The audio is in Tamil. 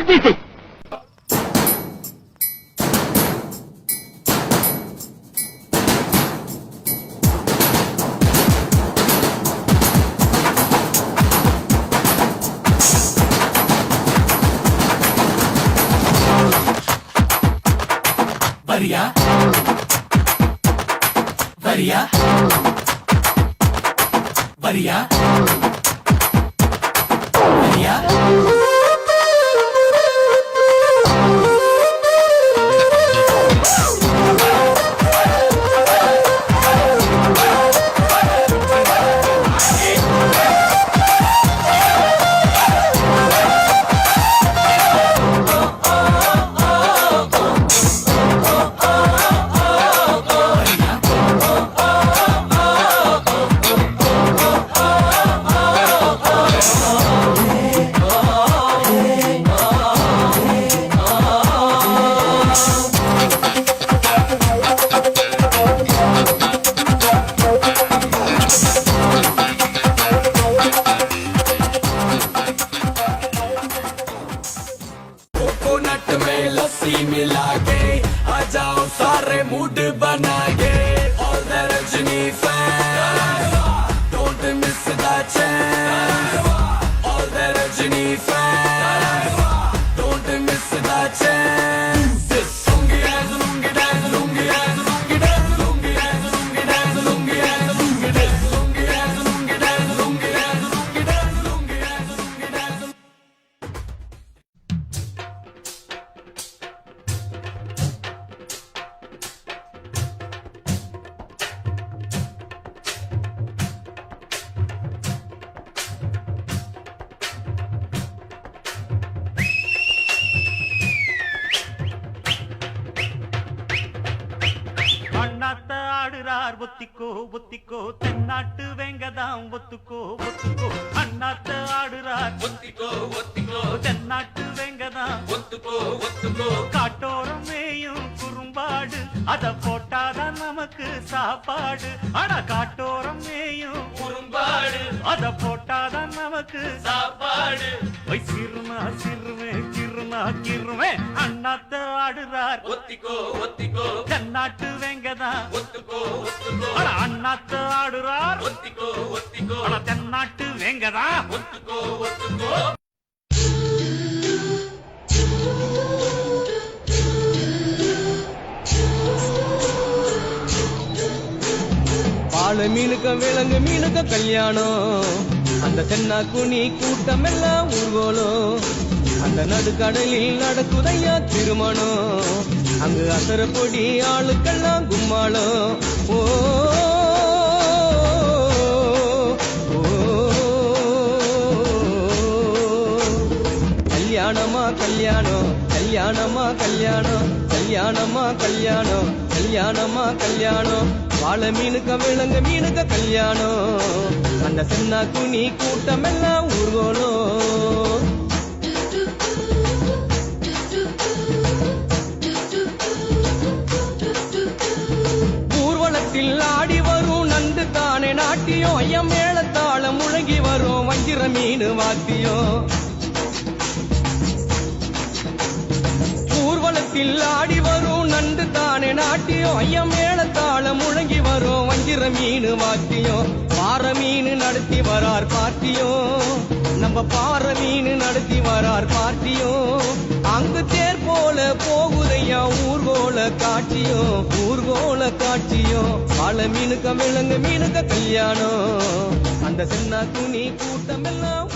மியூசிக். வரியா வரியா வரியா வரியா कोकोनट में लस्सी मिला के आ जाओ सारे मूड बना के all the Rajini fans don't miss the chance all the Rajini fans don't miss the chance lungi dance lungi dance lungi dance lungi dance lungi dance lungi dance lungi dance lungi dance lungi dance lungi dance lungi dance lungi dance lungi dance lungi dance Annaatthe ஆடுறார் ஒத்திக்கோ ஒத்திக்கோ தென்னாட்டு வெங்கதாம் ஒத்துக்கோ ஒத்துக்கோ அண்ணாத்த ஆடுறார் ஒத்திக்கோ ஒத்திக்கோ தென்னாட்டு வெங்கதாம் ஒத்துக்கோ ஒத்துக்கோ காட்டோரம் மேயும் குறும்பாடு அத போட்டாதான் நமக்கு சாப்பாடு அட காட்டோரம் மேயும் குறும்பாடு அத போட்டாதான் நமக்கு சாப்பாடு ஒய் சிறுமா சிறுமே கிருமா கிருமே அண்ணாத்த ஆடுறார் ஒத்திக்கோ ஒத்திக்கோ தென்னாட்டு வெங்கதாம் ஒத்துக்கோ ஒத்துக்கோ அட அண்ணாத்த ஆடுறார் ஒத்திக்கோ ஒத்திக்கோ அட தென்னாட்டு வெங்கதா ஒத்துக்கோ ஒத்துக்கோ பால மீனுக்க விலங்கு மீனுக்க கல்யாணம் அந்த தென்னா குனி கூட்டம் எல்லாம் ஊர்வலம் அந்த நடுக்கடலில் நடக்குதையா திருமணம் அங்கு அசர பொடி ஆளுக்கெல்லாம் கும்மாளம் ஓ கல்யாணமா கல்யாணம் கல்யாணமா கல்யாணம் கல்யாணமா கல்யாணம் கல்யாணமா கல்யாணம் வாழ மீனுக்க விலங்கு மீனுக்க கல்யாணம் அந்த சென்னா குனி கூட்டம் எல்லாம் ஊர்வலம் ஊர்வலத்தில் ஆடி வரும் நண்டு தானே நாட்டியம் ஐயம் மேளத்தாளம் முழங்கி வரும் வஞ்சிர மீன் வாத்தியம் ஊர்வலத்தில் ஆடி வரும் நண்டு தானே நாட்டியம் ஐயம் மேளத்தாளம் முழங்கி வரும் வஞ்சிர மீன் வாத்தியம் பாற மீன் நடத்தி வரார் பார்ட்டியும் நம்ம பாற மீன் நடத்தி வரார் பார்ட்டியும் அங்கு தேர் போல போகுதையா ஊர்கோல காட்சியும் ஊர்கோல காட்சியும் பால மீனுக்க விலங்கு மீனுக்க கல்யாணம் அந்த சென்னா துணி கூட்டம் எல்லாம்